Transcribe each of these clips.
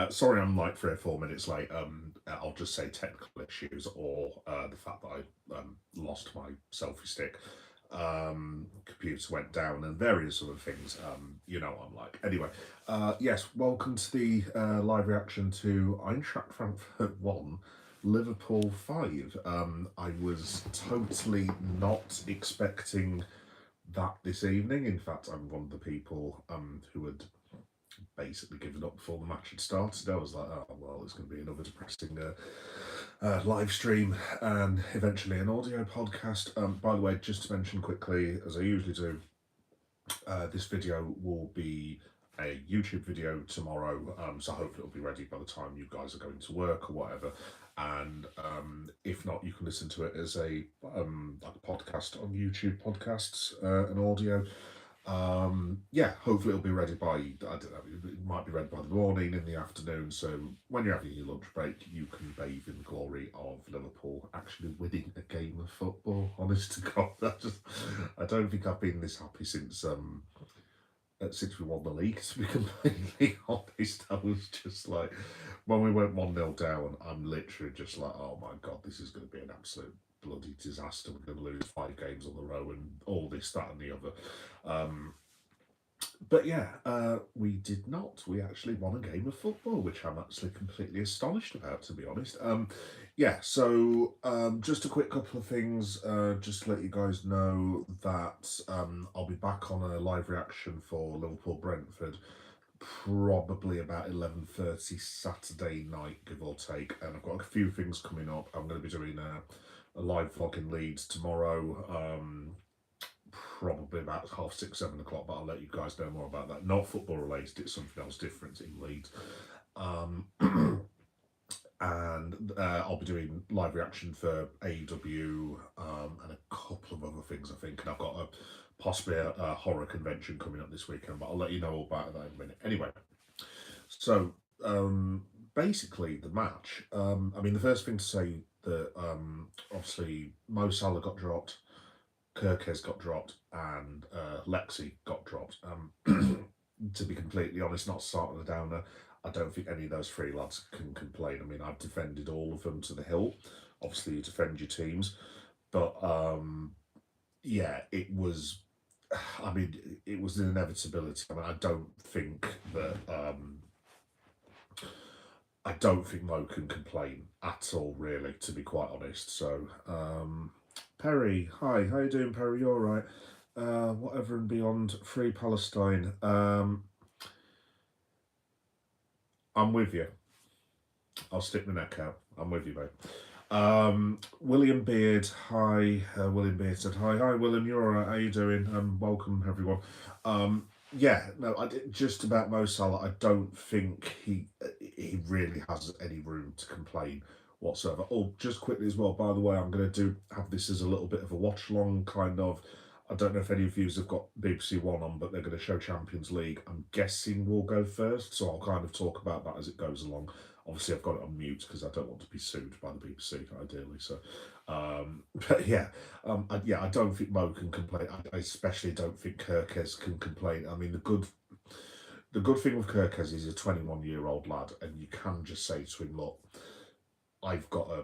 Sorry, I'm like 3 or 4 minutes late. I'll just say technical issues or the fact that I lost my selfie stick. Computer went down and various other things. You know what I'm like. Anyway, yes, welcome to the live reaction to Eintracht Frankfurt 1, Liverpool 5. I was totally not expecting that this evening. In fact, I'm one of the people who had basically given up before the match had started. I was like, oh, well, it's going to be another depressing live stream and eventually an audio podcast. By the way, just to mention quickly, as I usually do, this video will be a YouTube video tomorrow, so hopefully it'll be ready by the time you guys are going to work or whatever. And if not, you can listen to it as a like a podcast on YouTube podcasts and audio. Yeah, hopefully it'll be ready by, I don't know, it might be ready by the morning, in the afternoon, so when you're having your lunch break, you can bathe in the glory of Liverpool actually winning a game of football. Honest to God, I don't think I've been this happy since we won the league, to be completely honest. I was just like, when we went 1-0 down, I'm literally just like, oh my God, this is going to be an absolute bloody disaster. We're going to lose 5 games on the row and all this, that, and the other. But yeah, we did not. We actually won a game of football, which I'm actually completely astonished about, to be honest. Yeah, so just a quick couple of things, just to let you guys know that I'll be back on a live reaction for Liverpool-Brentford probably about 11:30 Saturday night, give or take, and I've got a few things coming up. I'm going to be doing a live vlog in Leeds tomorrow, probably about 6:30, 7 o'clock, but I'll let you guys know more about that. Not football related, it's something else different in Leeds. And I'll be doing live reaction for AEW and a couple of other things, I think. And I've got possibly a horror convention coming up this weekend, but I'll let you know all about that in a minute. Anyway, so basically the match. I mean, the first thing to say that obviously Mo Salah got dropped, Kirkes got dropped, and Lexi got dropped. To be completely honest, not starting a downer, I don't think any of those three lads can complain. I mean, I've defended all of them to the hilt. Obviously, you defend your teams, but yeah, it was. I mean, it was an inevitability. I mean, I don't think Mo can complain at all, really, to be quite honest. So, Perry, hi, how you doing, Perry? You all right? Whatever and beyond, free Palestine. I'm with you. I'll stick my neck out. I'm with you, mate. William Beard, hi. William Beard said hi. Hi, William. You're all right? How you doing? Welcome, everyone. Yeah, no, just about Mo Salah, I don't think he really has any room to complain whatsoever. Oh, just quickly as well, by the way, I'm going to have this as a little bit of a watch along kind of. I don't know if any of you have got BBC One on, but they're going to show Champions League. I'm guessing we'll go first, so I'll kind of talk about that as it goes along. Obviously, I've got it on mute because I don't want to be sued by the BBC, ideally. So, but yeah, I don't think Mo can complain. I especially don't think Kirkes can complain. I mean, the good thing with Kirkes is he's a 21-year-old lad, and you can just say to him, look, I've got a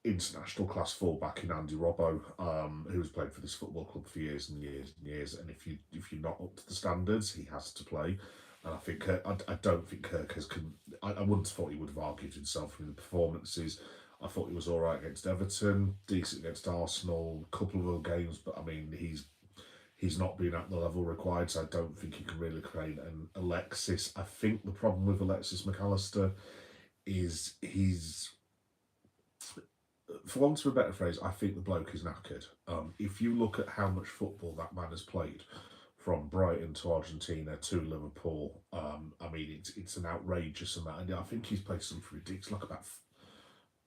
international class fullback in Andy Robbo, who's played for this football club for years and years and years. And if you're not up to the standards, he has to play. And I think I don't think Kirkes can. I wouldn't have thought he would have argued himself in the performances. I thought he was all right against Everton, decent against Arsenal, a couple of other games, but I mean he's not been at the level required, so I don't think he can really complain. And Alexis, I think the problem with Alexis McAllister is he's, for want of a better phrase, I think the bloke is knackered. If you look at how much football that man has played, from Brighton to Argentina to Liverpool, I mean, it's an outrageous amount. And I think he's played something ridiculous, like about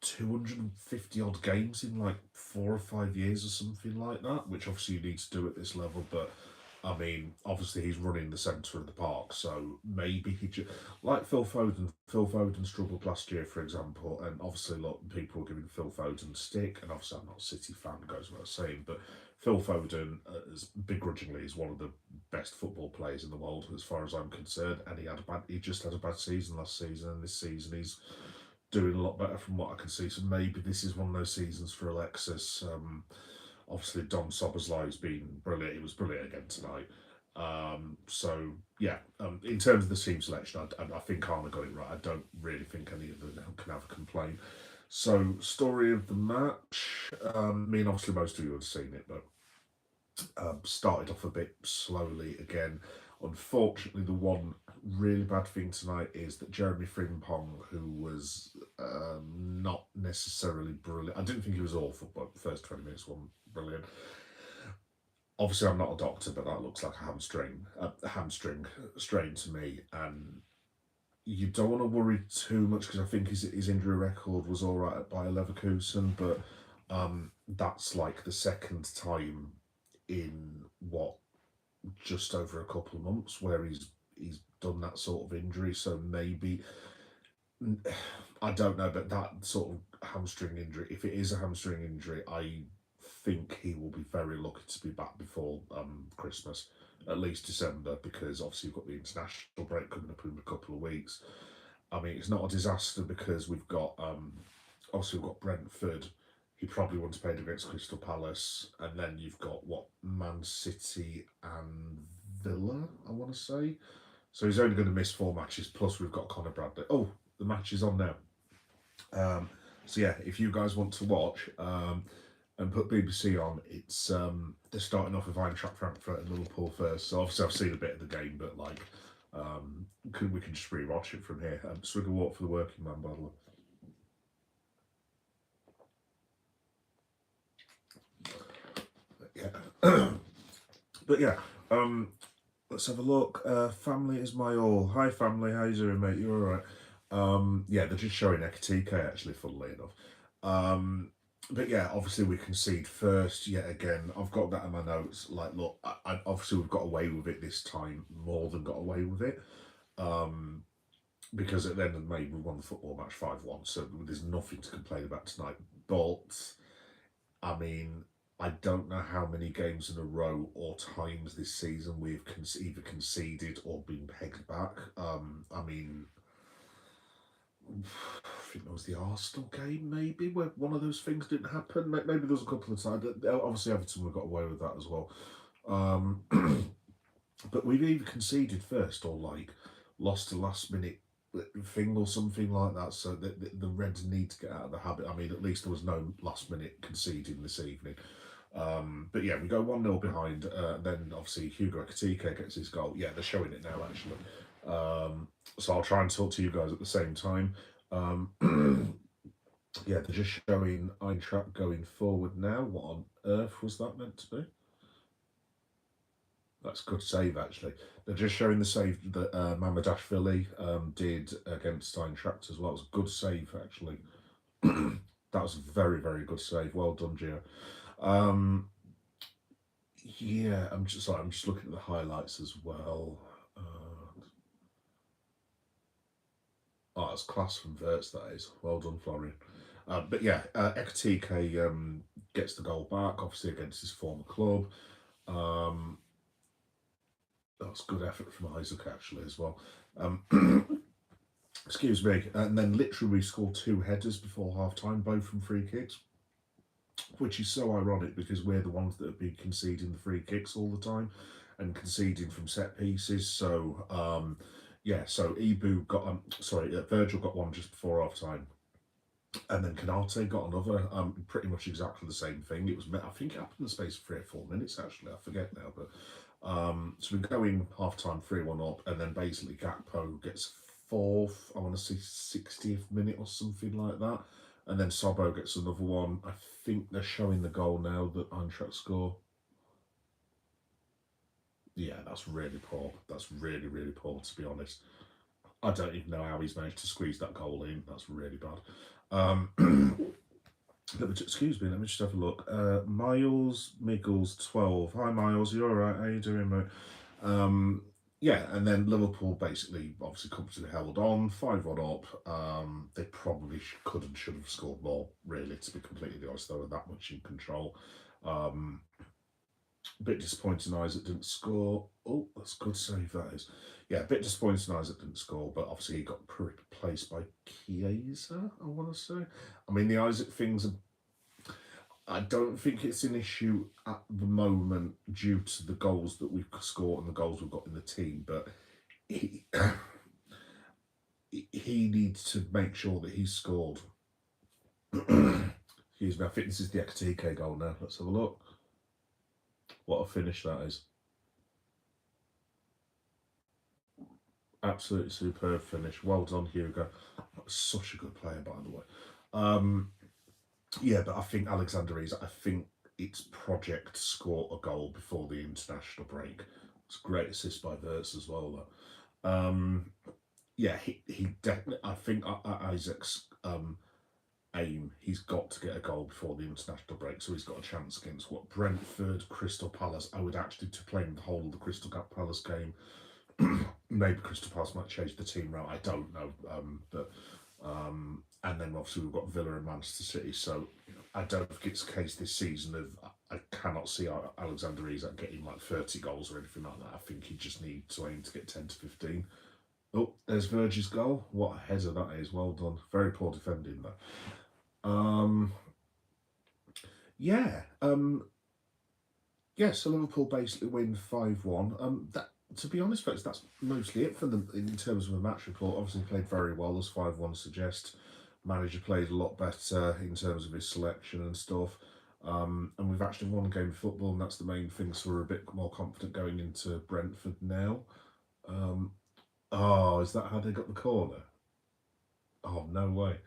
250 odd games in like 4 or 5 years or something like that, which obviously you need to do at this level. But I mean, obviously he's running the centre of the park, so maybe he just like Phil Foden. Phil Foden struggled last year, for example, and obviously, look, people were giving Phil Foden stick, and obviously I'm not a City fan, goes without saying, but Phil Foden, is, begrudgingly, is one of the best football players in the world, as far as I'm concerned, and he just had a bad season last season, and this season he's doing a lot better from what I can see. So maybe this is one of those seasons for Alexis. Obviously, Dom Soboslai's been brilliant. He was brilliant again tonight. So yeah, in terms of the team selection, I think Arne got it right. I don't really think any of them can have a complaint. So, story of the match. I mean, obviously, most of you have seen it, but started off a bit slowly again. Unfortunately, the one really bad thing tonight is that Jeremy Frimpong, who was not necessarily brilliant, I didn't think he was awful, but the first 20 minutes weren't brilliant. Obviously, I'm not a doctor, but that looks like a hamstring strain to me, and you don't want to worry too much because I think his injury record was all right at Bayer Leverkusen, but that's like the second time in what, just over a couple of months where he's done that sort of injury. So maybe, I don't know, but that sort of hamstring injury, if it is a hamstring injury, I think he will be very lucky to be back before Christmas, at least December, because obviously you've got the international break coming up in a couple of weeks. I mean, it's not a disaster because we've got obviously we've got Brentford. He probably wants to play against Crystal Palace, and then you've got what, Man City and Villa, I want to say. So he's only going to miss 4 matches. Plus we've got Conor Bradley. Oh, the match is on now. So yeah, if you guys want to watch and put BBC on, it's they're starting off with Eintracht Frankfurt and Liverpool first. So obviously I've seen a bit of the game, but like we can just rewatch it from here. Swig a walk for the working man, by the way. Yeah. But yeah, let's have a look. Family is my all. Hi family, how you doing, mate? You alright? Yeah, they're just showing Ekatike actually, funnily enough. But yeah, obviously we concede first yet again. I've got that in my notes. Like, look, obviously we've got away with it this time, more than got away with it. Because at the end of the May we won the football match 5-1, so there's nothing to complain about tonight. But I mean, I don't know how many games in a row or times this season we've either conceded or been pegged back. I mean, I think it was the Arsenal game, maybe, where one of those things didn't happen. Maybe there was a couple of times. Obviously, Everton would have got away with that as well. But we've either conceded first or like lost a last minute thing or something like that. So the Reds need to get out of the habit. I mean, at least there was no last minute conceding this evening. But yeah, we go 1-0 behind. Then obviously Hugo Ekatike gets his goal. Yeah, they're showing it now actually. So I'll try and talk to you guys at the same time. Yeah, they're just showing Eintracht going forward now. What on earth was that meant to be? That's a good save, actually. They're just showing the save that Mamadashvili did against Eintracht as well. It was a good save, actually. That was a very, very good save. Well done, Gio. Yeah, I'm just looking at the highlights as well. Oh, that's class from Verts, that is. Well done, Florian. But yeah, Ekatike gets the goal back, obviously against his former club. That's good effort from Isaac, actually, as well. Excuse me. And then literally we scored 2 headers before half-time, both from free kicks, which is so ironic because we're the ones that have been conceding the free kicks all the time and conceding from set pieces. So, yeah, so Virgil got one just before half-time. And then Canate got another, pretty much exactly the same thing. It was, I think it happened in the space of 3 or 4 minutes, actually. I forget now, but so we go in half-time 3-1 up, and then basically Gakpo gets 4th, I want to say 60th minute or something like that, and then Sobo gets another one. I think they're showing the goal now that Eintracht score. Yeah, that's really poor. That's really, really poor, to be honest. I don't even know how he's managed to squeeze that goal in. That's really bad. Excuse me, let me just have a look. Miles Miggles 12. Hi Miles, you alright? How you doing, mate? Yeah, and then Liverpool basically obviously comfortably held on, 5-1 up. They probably could and should have scored more, really, to be completely honest. They were that much in control. Um, a bit disappointing Isaac didn't score. Oh, that's a good save, that is. Yeah, a bit disappointing Isaac didn't score, but obviously he got replaced by Chiesa, I want to say. I mean, the Isaac thing's I don't think it's an issue at the moment due to the goals that we've scored and the goals we've got in the team, but he, he needs to make sure that he's scored. Excuse me, I think this is the Ekatike goal now. Let's have a look. What a finish that is. Absolutely superb finish. Well done, Hugo. That was such a good player, by the way. Yeah, but I think Alexander Isak, I think it's project to score a goal before the international break. It's a great assist by Verts as well, though. Yeah, he definitely. I think Isaac's aim. He's got to get a goal before the international break, so he's got a chance against what Brentford, Crystal Palace. I would actually to play the whole of the Crystal Palace game. Maybe Crystal Palace might change the team route. I don't know, and then obviously we've got Villa and Manchester City. So I don't think it's the case this season of I cannot see Alexander Isak getting like 30 goals or anything like that. I think he just needs to aim to get 10 to 15. Oh, there's Verge's goal. What a header that is. Well done. Very poor defending there. Yeah. Yeah, so Liverpool basically win 5-1. That to be honest, folks, that's mostly it for them in terms of a match report. Obviously played very well, as 5-1 suggests. Manager played a lot better in terms of his selection and stuff. And we've actually won a game of football, and that's the main thing, so we're a bit more confident going into Brentford now. Oh, is that how they got the corner? Oh, no way.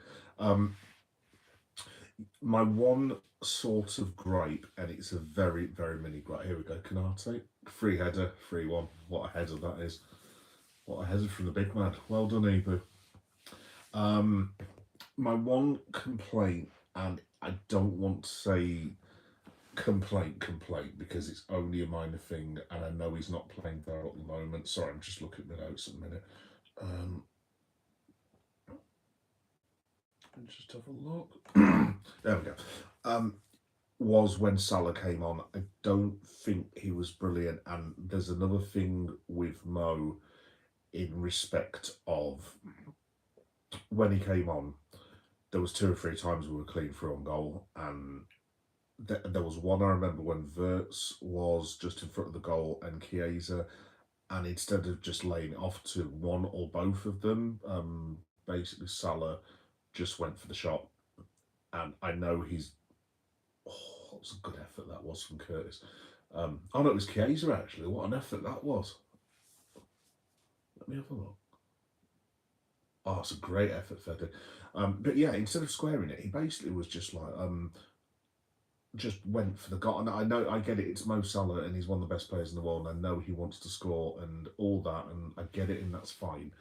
My one sort of gripe, and it's a very, very mini gripe. Here we go, Canate. Free header, 3-1. What a header that is. What a header from the big man. Well done, Ebu. My one complaint, and I don't want to say complaint because it's only a minor thing, and I know he's not playing well at the moment. Sorry, I'm just looking at the notes a minute. Just have a look. There we go. Was when Salah came on. I don't think he was brilliant. And there's another thing with Mo in respect of when he came on, there was 2 or 3 times we were clean through on goal, and there was one I remember when Verts was just in front of the goal and Chiesa, and instead of just laying it off to one or both of them, basically Salah just went for the shot. And I know he's. Oh, that was a good effort that was from Curtis. Oh no, it was Chiesa actually. What an effort that was. Let me have a look. Oh, it's a great effort, Fede. But yeah, instead of squaring it, he basically was just like just went for the goal. And I know I get it. It's Mo Salah, and he's one of the best players in the world. And I know he wants to score and all that, and I get it, and that's fine.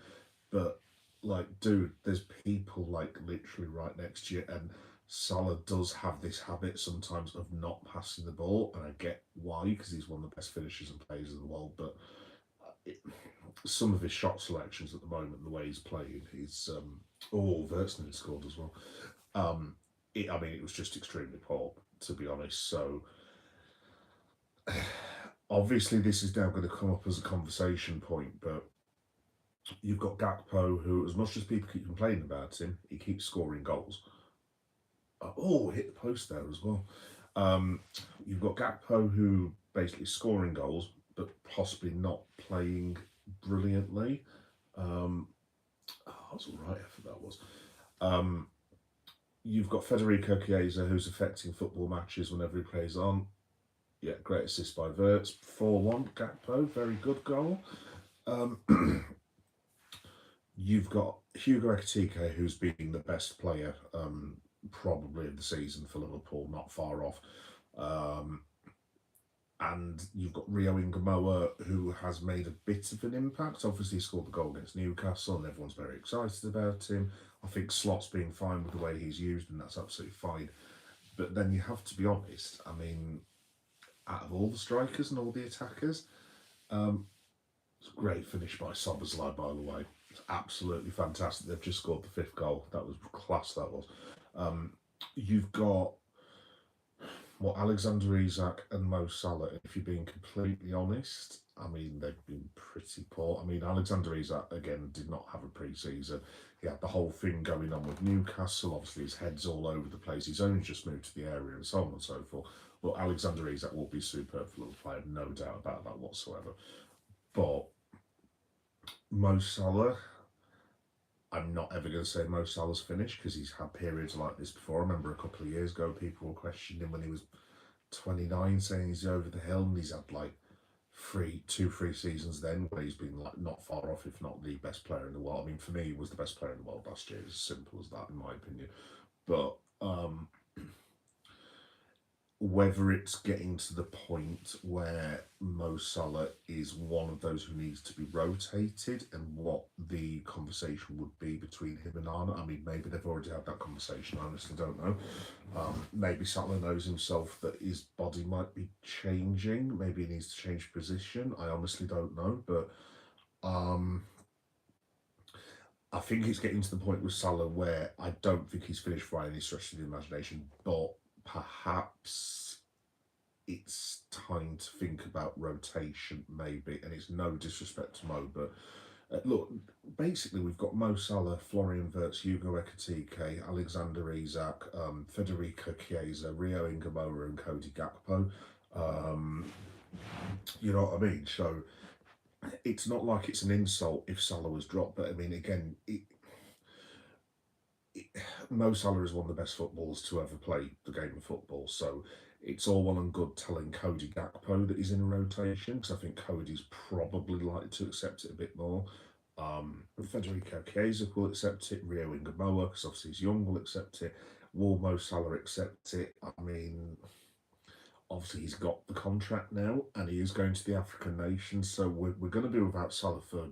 But like, dude, there's people like literally right next to you, and Salah does have this habit sometimes of not passing the ball, and I get why, because he's one of the best finishers and players in the world. But some of his shot selections at the moment, the way he's playing, he's Vertson scored as well. I mean, it was just extremely poor, to be honest. So obviously, this is now going to come up as a conversation point, but you've got Gakpo, who, as much as people keep complaining about him, he keeps scoring goals. Oh, hit the post there as well. You've got Gakpo, who basically scoring goals, but possibly not playing brilliantly. That's all right effort that was. You've got Federico Chiesa, who's affecting football matches whenever he plays on. Yeah, great assist by Verts. 4-1, Gakpo, very good goal. You've got Hugo Ekitike, who's been the best player probably of the season for Liverpool, not far off. And you've got Rio Ingamoa, who has made a bit of an impact. Obviously, he scored the goal against Newcastle, and everyone's very excited about him. I think Slot's been fine with the way he's used, and that's absolutely fine. But then you have to be honest. I mean, out of all the strikers and all the attackers, it's a great finish by Soberslide, by the way. It's absolutely fantastic. They've just scored the fifth goal. That was class, that was. You've got Alexander Isak and Mo Salah. If you're being completely honest, I mean, they've been pretty poor. I mean, Alexander Isak, again, did not have a pre-season. He had the whole thing going on with Newcastle. Obviously, his head's all over the place. He's only just moved to the area and so on and so forth. But Alexander Isak will be superb for Liverpool. I have no doubt about that whatsoever. But Mo Salah, I'm not ever going to say Mo Salah's finished because he's had periods like this before. I remember a couple of years ago, people were questioning him when he was 29, saying he's over the hill, and he's had like two, 3 seasons then where he's been like not far off, if not the best player in the world. I mean, for me, he was the best player in the world last year. It's as simple as that, in my opinion. But whether it's getting to the point where Mo Salah is one of those who needs to be rotated, and what the conversation would be between him and Arnold. I mean, maybe they've already had that conversation. I honestly don't know. Maybe Salah knows himself that his body might be changing. Maybe he needs to change position. I honestly don't know. But I think it's getting to the point with Salah where I don't think he's finished by any stretch of the imagination, but perhaps it's time to think about rotation, maybe. And it's no disrespect to Mo, but look, basically we've got Mo Salah, Florian Wirtz, Hugo Ekitike, Alexander Isak, Federico Chiesa, Rio Ingamoa, and Cody Gakpo. You know what I mean? So it's not like it's an insult if Salah was dropped, but I mean, again, Mo Salah is one of the best footballers to ever play the game of football. So it's all well and good telling Cody Gakpo that he's in a rotation, because I think Cody's probably likely to accept it a bit more. Federico Chiesa will accept it. Rio Ingamoa, because obviously he's young, will accept it. Will Mo Salah accept it? I mean, obviously he's got the contract now, and he is going to the African nations, so we're going to be without Salah for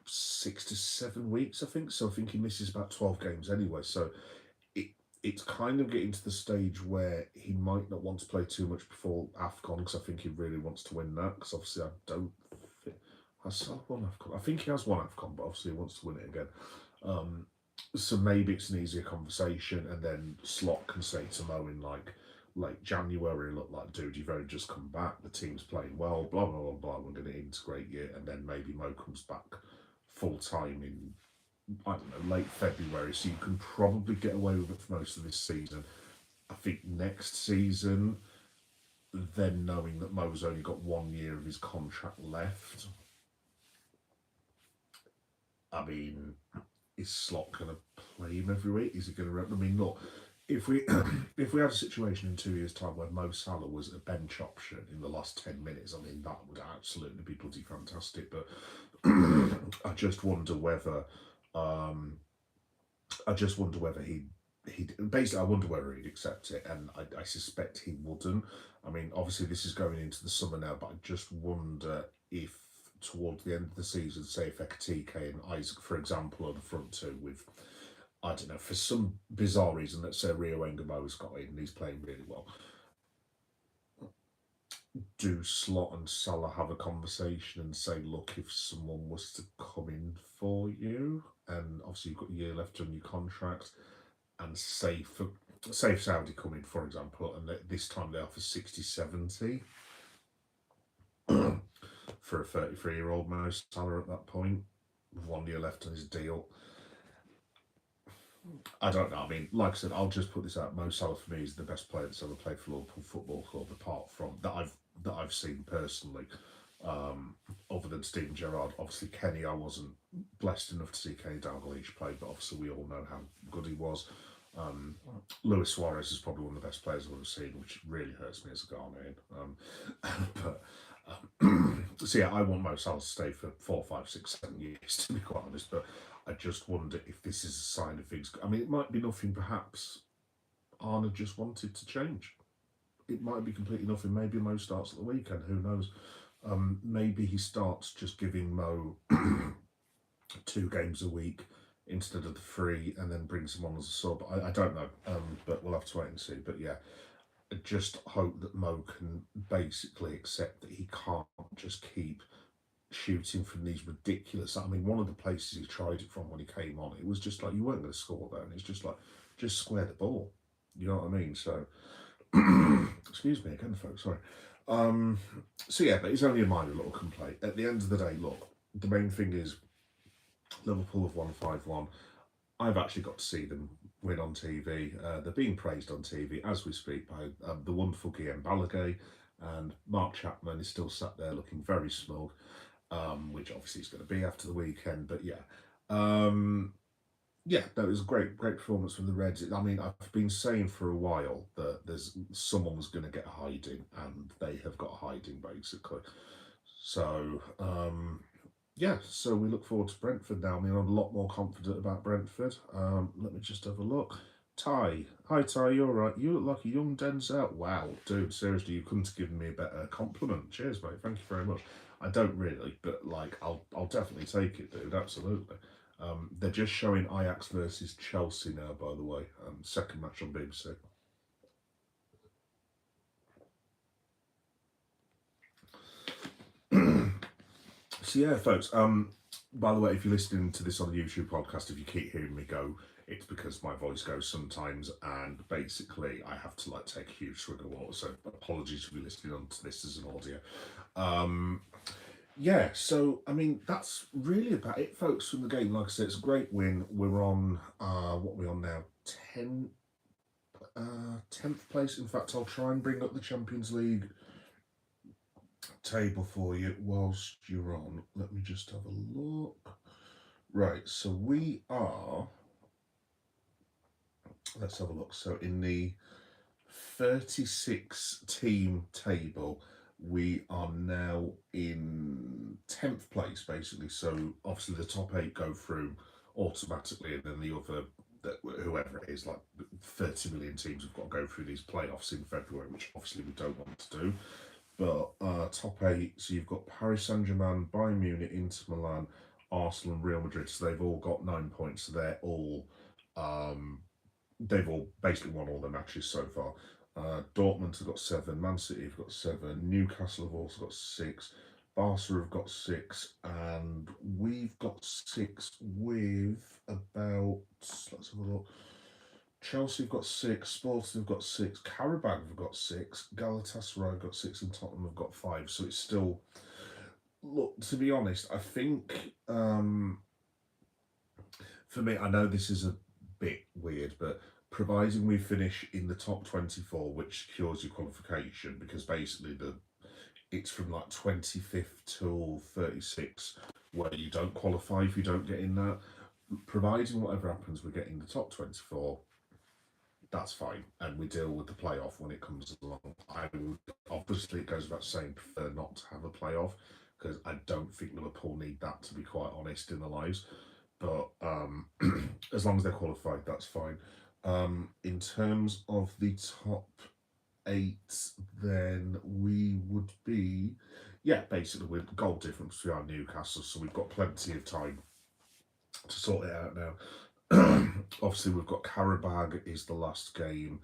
6 to 7 weeks, I think. So I think he misses about 12 games anyway. So it's kind of getting to the stage where he might not want to play too much before AFCON, because I think he really wants to win that. Because obviously I don't think has Salah won AFCON. I think he has won AFCON, but obviously he wants to win it again. So maybe it's an easier conversation, and then Slot can say to Mo in like late January, look, like, dude, you've only just come back, the team's playing well, blah blah blah blah, we're going to integrate you, and then maybe Mo comes back full time in, I don't know, late February, so you can probably get away with it for most of this season. I think next season, then knowing that Mo's only got 1 year of his contract left, I mean, is Slot going to play him every week? Is he going to? I mean, look, if we if we had a situation in 2 years' time where Mo Salah was a bench option in the last 10 minutes, I mean, that would absolutely be bloody fantastic. But I just wonder whether he'd basically, I wonder whether he'd accept it, and I suspect he wouldn't. I mean, obviously this is going into the summer now, but I just wonder if towards the end of the season, say if Ekitike and Isaac, for example, are the front two with, I don't know, for some bizarre reason, let's say Rio Engamo's got in and he's playing really well. Do Slot and Salah have a conversation and say, look, if someone was to come in for you, and obviously you've got a year left on your contract, and say if Saudi come in, for example, and this time they offer 60, 70 for a 33-year-old Mo Salah at that point, with 1 year left on his deal. I don't know. I mean, like I said, I'll just put this out. Mo Salah for me is the best player that's ever played for Liverpool Football Club, apart from that I've seen personally. Other than Steven Gerrard, obviously Kenny, I wasn't blessed enough to see Kenny Dalglish play, but obviously we all know how good he was. Luis Suarez is probably one of the best players I've ever seen, which really hurts me as a Ghanaian. So yeah, I want Mo Salah to stay for 4, 5, 6, 7 years, to be quite honest. But I just wonder if this is a sign of things. I mean, it might be nothing. Perhaps Arne just wanted to change. It might be completely nothing. Maybe Mo starts at the weekend. Who knows? Maybe he starts just giving Mo 2 games a week instead of the free and then brings him on as a sub. I don't know, but we'll have to wait and see. But yeah, I just hope that Mo can basically accept that he can't just keep shooting from these ridiculous. I mean, one of the places he tried it from when he came on, it was just like you weren't going to score there, and it's just like just square the ball. You know what I mean? So, excuse me again, folks. Sorry. Um, so yeah, but it's only a minor little complaint. At the end of the day, look, the main thing is Liverpool have won 5-1. I've actually got to see them win on TV. They're being praised on TV as we speak by the wonderful Guillaume Balaguer, and Mark Chapman is still sat there looking very smug, which obviously is going to be after the weekend. But yeah, yeah, that was a great performance from the Reds. I mean, I've been saying for a while that there's someone's going to get hiding, and they have got hiding basically. So yeah, so we look forward to Brentford now. I mean, I'm a lot more confident about Brentford. Let me just have a look. Ty, hi Ty, you're right. You look like a young Denzel. Wow, dude, seriously, you couldn't have given me a better compliment. Cheers, mate. Thank you very much. I don't really, but like, I'll definitely take it, dude. Absolutely. They're just showing Ajax versus Chelsea now, by the way. Second match on BBC. So yeah, folks. By the way, if you're listening to this on the YouTube podcast, if you keep hearing me go, it's because my voice goes sometimes, and basically I have to like take a huge swig of water. So apologies if you're listening onto this as an audio. Um, yeah, so I mean that's really about it, folks, from the game. Like I said, it's a great win. We're on what are we on now? 10th place. In fact, I'll try and bring up the Champions League table for you whilst you're on. Let me just have a look. Right, so we are. Let's have a look. So in the 36 team table, we are now in 10th place, basically. So obviously the top 8 go through automatically, and then the other, whoever it is, like 30 million teams have got to go through these playoffs in February, which obviously we don't want to do. But top 8, so you've got Paris Saint-Germain, Bayern Munich, Inter Milan, Arsenal and Real Madrid. So they've all got 9 points. So they've all basically won all their matches so far. Dortmund have got 7, Man City have got 7, Newcastle have also got 6, Barca have got 6, and we've got 6 with about, let's have a look. Chelsea have got 6, Sporting have got 6, Karabag have got 6, Galatasaray have got 6, and Tottenham have got 5. So it's still, look, to be honest, I think for me, I know this is a bit weird, but providing we finish in the top 24, which secures your qualification, because basically it's from like 25th till 36 where you don't qualify if you don't get in that. Providing whatever happens, we're getting the top 24, that's fine, and we deal with the playoff when it comes along. I would, obviously, it goes without saying, prefer not to have a playoff, because I don't think Liverpool need that, to be quite honest, in their lives. But as long as they're qualified, that's fine. In terms of the top 8, then we would be, yeah, basically with goal difference between our Newcastle, so we've got plenty of time to sort it out now. Obviously, we've got Karabag is the last game.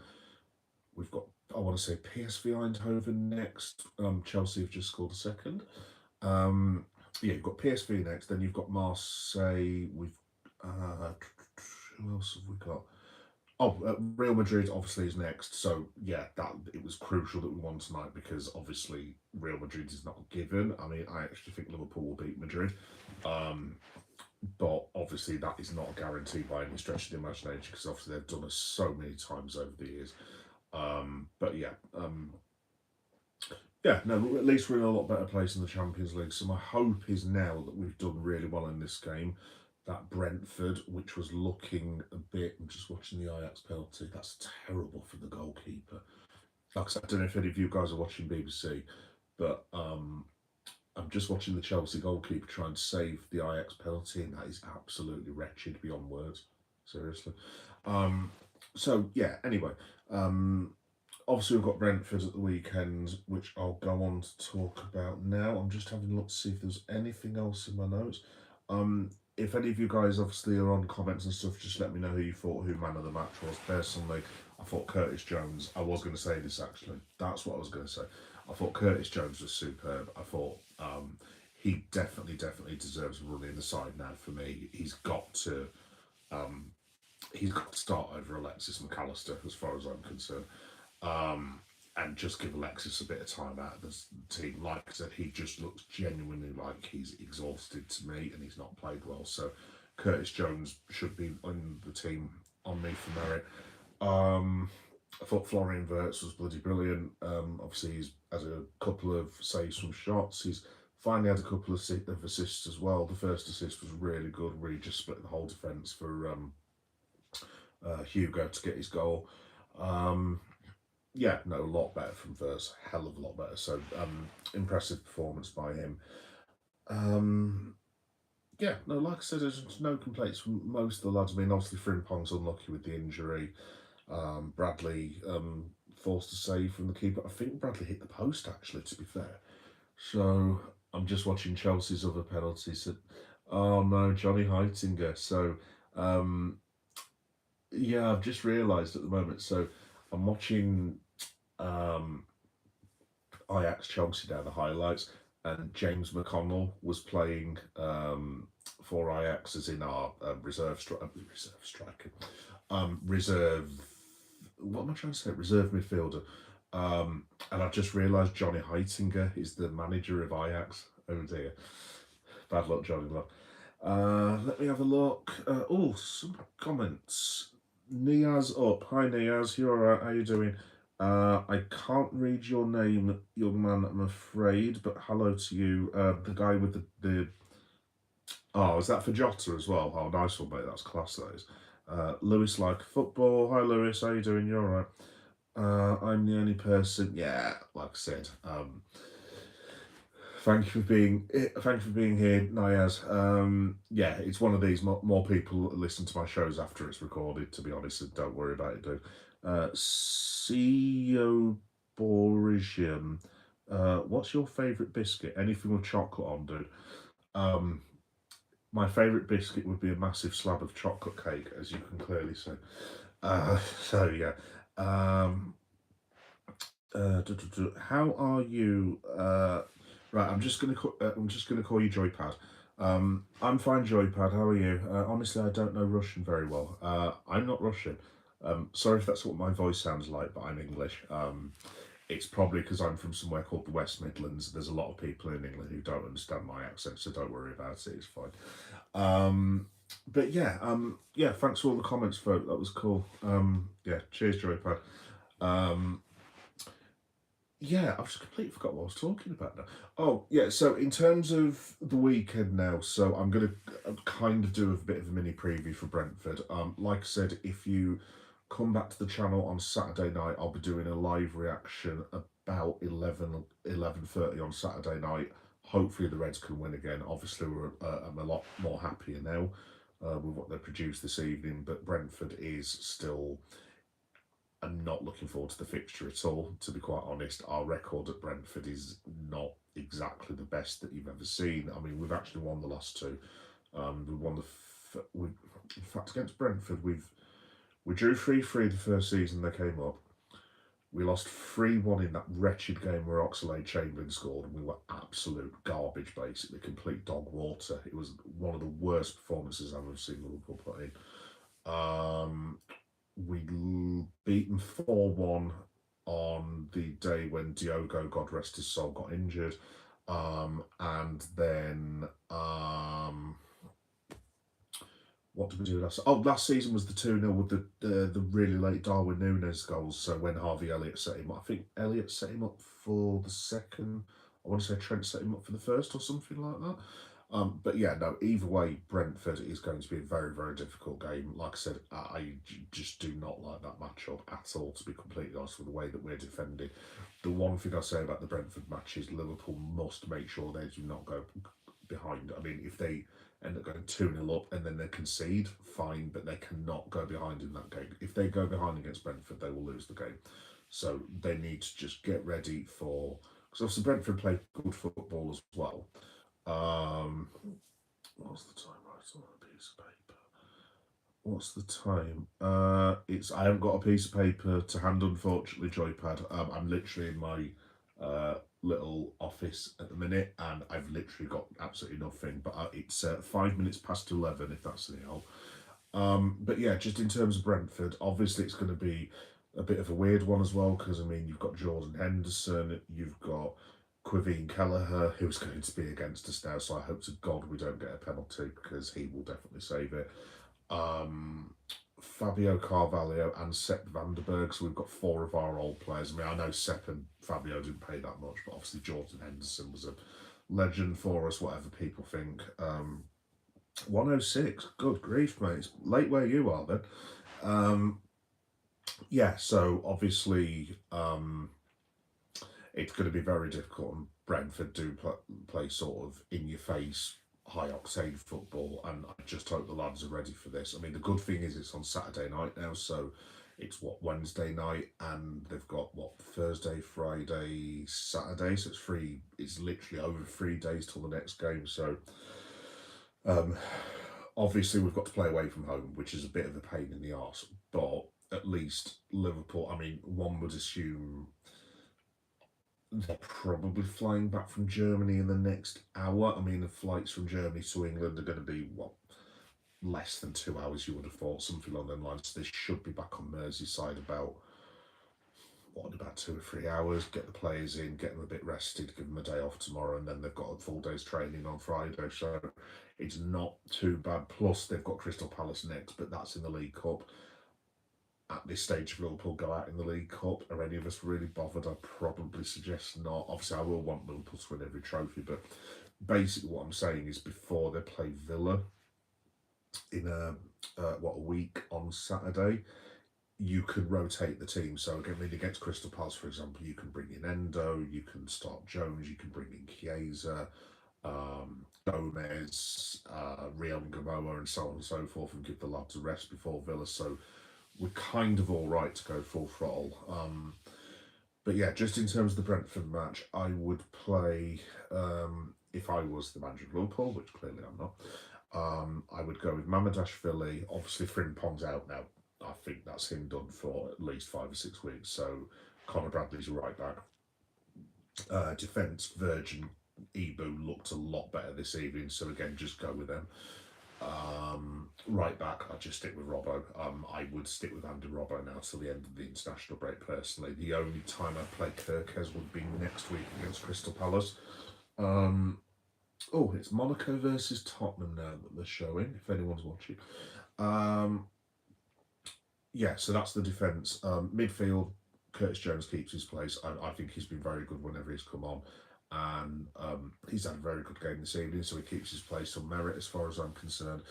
We've got, I want to say, PSV Eindhoven next. Chelsea have just scored a second. Yeah, you've got PSV next. Then you've got Marseille. Who else have we got? Oh, Real Madrid obviously is next. So yeah, that it was crucial that we won tonight, because obviously Real Madrid is not a given. I mean, I actually think Liverpool will beat Madrid. But obviously that is not a guarantee by any stretch of the imagination, because obviously they've done us so many times over the years. But yeah, yeah, no, at least we're in a lot better place in the Champions League. So my hope is now that we've done really well in this game, that Brentford, which was looking a bit, I'm just watching the Ajax penalty, that's terrible for the goalkeeper. Like I said, I don't know if any of you guys are watching BBC, but I'm just watching the Chelsea goalkeeper try and save the Ajax penalty, and that is absolutely wretched beyond words. Seriously. So yeah. Anyway, obviously we've got Brentford at the weekend, which I'll go on to talk about now. I'm just having a look to see if there's anything else in my notes. if any of you guys obviously are on comments and stuff, just let me know who you thought who man of the match was. Personally, I thought Curtis Jones. I was going to say this actually. That's what I was going to say. I thought Curtis Jones was superb. I thought he definitely deserves a run in the side now. For me, he's got to start over Alexis McAllister as far as I'm concerned. And just give Alexis a bit of time out of the team. Like I said, he just looks genuinely like he's exhausted to me, and he's not played well. So Curtis Jones should be on the team on me for merit. I thought Florian Wirtz was bloody brilliant. Obviously, he's has a couple of saves from shots. He's finally had a couple of assists as well. The first assist was really good, where he just split the whole defence for Hugo to get his goal. Yeah, no, a lot better from Verse, hell of a lot better. So, impressive performance by him. Yeah, no, like I said, there's no complaints from most of the lads. I mean, obviously, Frimpong's unlucky with the injury. Bradley forced a save from the keeper. I think Bradley hit the post, actually, to be fair. So, I'm just watching Chelsea's other penalties. Oh, no, Johnny Heitinger. So, yeah, I've just realised at the moment. So, I'm watching Ajax Chelsea now, the highlights, and James McConnell was playing for Ajax as in our reserve striker, reserve. What am I trying to say? Reserve midfielder. And I've just realised Johnny Heitinger is the manager of Ajax. Oh dear, bad luck, Johnny. Luck. Let me have a look. Oh, some comments. Niaz up. Hi Niaz, you alright? How you doing? I can't read your name, young man, I'm afraid, but hello to you. The guy with the oh, is that for Jota as well? Oh, nice one, mate. That's class, that is. Lewis like football. Hi Lewis, how you doing? You alright? I'm the only person. Yeah, like I said. Thank you for being here, Niaz. Yeah, it's one of these. More people listen to my shows after it's recorded. To be honest, so don't worry about it, dude. CEO Borisium. What's your favourite biscuit? Anything with chocolate on, dude. My favourite biscuit would be a massive slab of chocolate cake, as you can clearly see. So yeah. How are you? Right, I'm just gonna call you Joypad. I'm fine, Joypad. How are you? Honestly, I don't know Russian very well. I'm not Russian. Sorry if that's what my voice sounds like, but I'm English. It's probably because I'm from somewhere called the West Midlands. There's a lot of people in England who don't understand my accent, so don't worry about it. It's fine. But yeah, yeah. Thanks for all the comments, folk. That was cool. Yeah. Cheers, Joypad. Yeah, I've just completely forgot what I was talking about now. Oh, yeah, so in terms of the weekend now, so I'm going to kind of do a bit of a mini preview for Brentford. Like I said, if you come back to the channel on Saturday night, I'll be doing a live reaction about 11:30 on Saturday night. Hopefully the Reds can win again. Obviously, I'm a lot more happier now with what they produced this evening, but Brentford is still... I'm not looking forward to the fixture at all, to be quite honest. Our record at Brentford is not exactly the best that you've ever seen. I mean, we've actually won the last two. We won in fact, against Brentford, we drew 3-3 the first season they came up. We lost 3-1 in that wretched game where Oxlade-Chamberlain scored, and we were absolute garbage, basically, complete dog water. It was one of the worst performances I've ever seen Liverpool put in. We beaten 4-1 on the day when Diogo, God rest his soul, got injured. And then what did we do last? Oh, last season was the 2-0 with the really late Darwin Núñez goals. So when Harvey Elliott set him up, I think Elliott set him up for the second. I want to say Trent set him up for the first or something like that. But yeah, no, either way, Brentford is going to be a very, very difficult game. Like I said, I just do not like that matchup at all, to be completely honest, with the way that we're defending. The one thing I say about the Brentford match is Liverpool must make sure they do not go behind. I mean, if they end up going 2-0 up and then they concede, fine, but they cannot go behind in that game. If they go behind against Brentford, they will lose the game. So they need to just get ready for... Because obviously Brentford play good football as well. What's the time it's on a piece of paper. What's the time? I haven't got a piece of paper to hand, unfortunately, Joypad. I'm literally in my little office at the minute, and I've literally got absolutely nothing. But it's 5 minutes past 11, if that's any help. But yeah, just in terms of Brentford, obviously it's going to be a bit of a weird one as well, because I mean you've got Jordan Henderson, you've got Quivine Kelleher, who's going to be against us now. So I hope to God we don't get a penalty, because he will definitely save it. Fabio Carvalho and Sepp Vandenberg. So we've got 4 of our old players. I mean, I know Sepp and Fabio didn't pay that much, but obviously Jordan Henderson was a legend for us, whatever people think. 106. Good grief, mate. It's late where you are then. Yeah, so obviously it's going to be very difficult, and Brentford do play sort of in your face, high octane football, and I just hope the lads are ready for this. I mean, the good thing is it's on Saturday night now, so it's Wednesday night, and they've got Thursday, Friday, Saturday, so it's literally over 3 days till the next game. So obviously we've got to play away from home, which is a bit of a pain in the arse, but at least Liverpool, I mean, one would assume they're probably flying back from Germany in the next hour. I mean, the flights from Germany to England are going to be, less than 2 hours, you would have thought, something along them lines. They should be back on Merseyside about 2 or 3 hours, get the players in, get them a bit rested, give them a day off tomorrow, and then they've got a full day's training on Friday. So it's not too bad. Plus, they've got Crystal Palace next, but that's in the League Cup. At this stage, if Liverpool go out in the League Cup, are any of us really bothered? I'd probably suggest not. Obviously, I will want Liverpool to win every trophy, but basically what I'm saying is before they play Villa in a week on Saturday, you can rotate the team. So again, against Crystal Palace, for example, you can bring in Endo, you can start Jones, you can bring in Chiesa, Gomez, Rio Gamoa, and so on and so forth, and give the lads a rest before Villa. So we're kind of all right to go full throttle. But yeah, just in terms of the Brentford match, I would play, if I was the manager of Liverpool, which clearly I'm not, I would go with Mamadashvili. Obviously, Frimpong's out now. I think that's him done for at least 5 or 6 weeks. So Conor Bradley's right back. Defence, Virgin, Ibu looked a lot better this evening. So again, just go with them. Right back, I'd just stick with Robbo. I would stick with Andy Robbo now till the end of the international break, personally. The only time I'd play Kirkes would be next week against Crystal Palace. It's Monaco versus Tottenham now that they're showing, if anyone's watching. Yeah, so that's the defence. Midfield, Curtis Jones keeps his place. I think he's been very good whenever he's come on. And he's had a very good game this evening, so he keeps his place on merit as far as I'm concerned.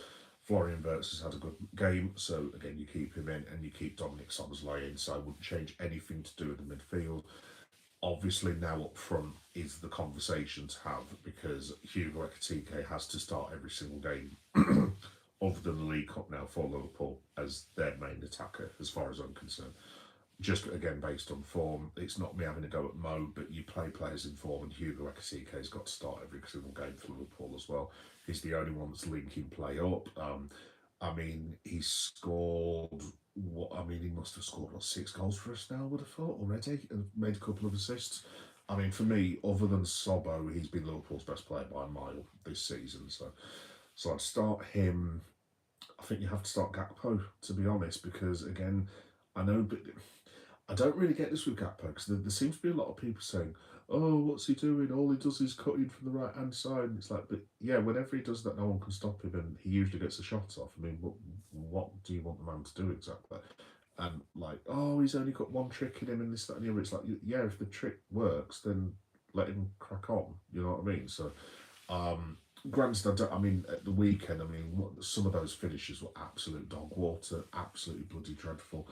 Florian Wirtz has had a good game, so again, you keep him in and you keep Dominic Szoboszlai in, so I wouldn't change anything to do with the midfield. Obviously, now up front is the conversation to have, because Hugo Ekitike has to start every single game other than the League Cup now for Liverpool as their main attacker, as far as I'm concerned. Just again based on form, it's not me having a go at Mo, but you play players in form, and Hugo Ekitike's got to start every single game for Liverpool as well. He's the only one that's linking play up. I mean, he scored he must have scored 6 goals for us now, I would have thought, already, and made a couple of assists. I mean, for me, other than Sobbo, he's been Liverpool's best player by a mile this season. So I'd start him. I think you have to start Gakpo, to be honest, because again, I know, but I don't really get this with Gakpo, because there seems to be a lot of people saying, "Oh, what's he doing? All he does is cut in from the right hand side." And it's like, but yeah, whenever he does that, no one can stop him, and he usually gets a shot off. I mean, what do you want the man to do exactly? And like, oh, he's only got one trick in him, and this, that, and the other. It's like, yeah, if the trick works, then let him crack on. You know what I mean? So, granted, at the weekend, some of those finishes were absolute dog water, absolutely bloody dreadful.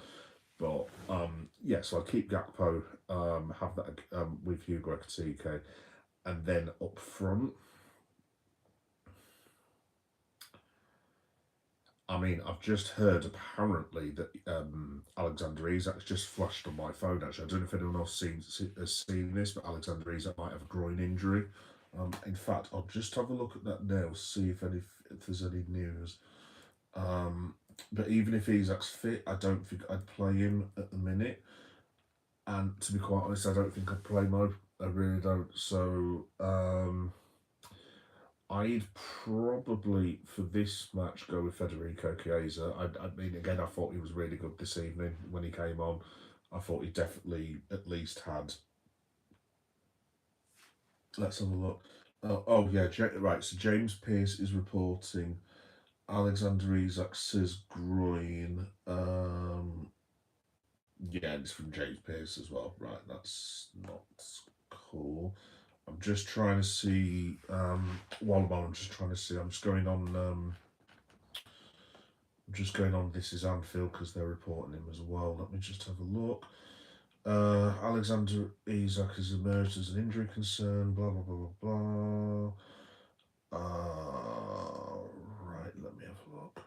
But so I'll keep Gakpo, have that with Hugo Ekitike, and then up front, I've just heard apparently that Alexander Isak's just flashed on my phone. Actually, I don't know if anyone else has seen this, but Alexander Isak might have a groin injury. In fact, I'll just have a look at that now, see if if there's any news. But even if Isak's fit, I don't think I'd play him at the minute. And to be quite honest, I don't think I'd play Mo. I really don't. So I'd probably, for this match, go with Federico Chiesa. I mean, again, I thought he was really good this evening when he came on. I thought he definitely at least had. Let's have a look. Oh yeah, right. So James Pearce is reporting Alexander Isak says groin. Yeah, it's from James Pearce as well. Right, that's not cool. I'm just trying to see. While I'm just trying to see. I'm just going on. I'm just going on. This is Anfield because they're reporting him as well. Let me just have a look. Alexander Isak has emerged as an injury concern. Blah blah blah blah blah. Right, let me have a look.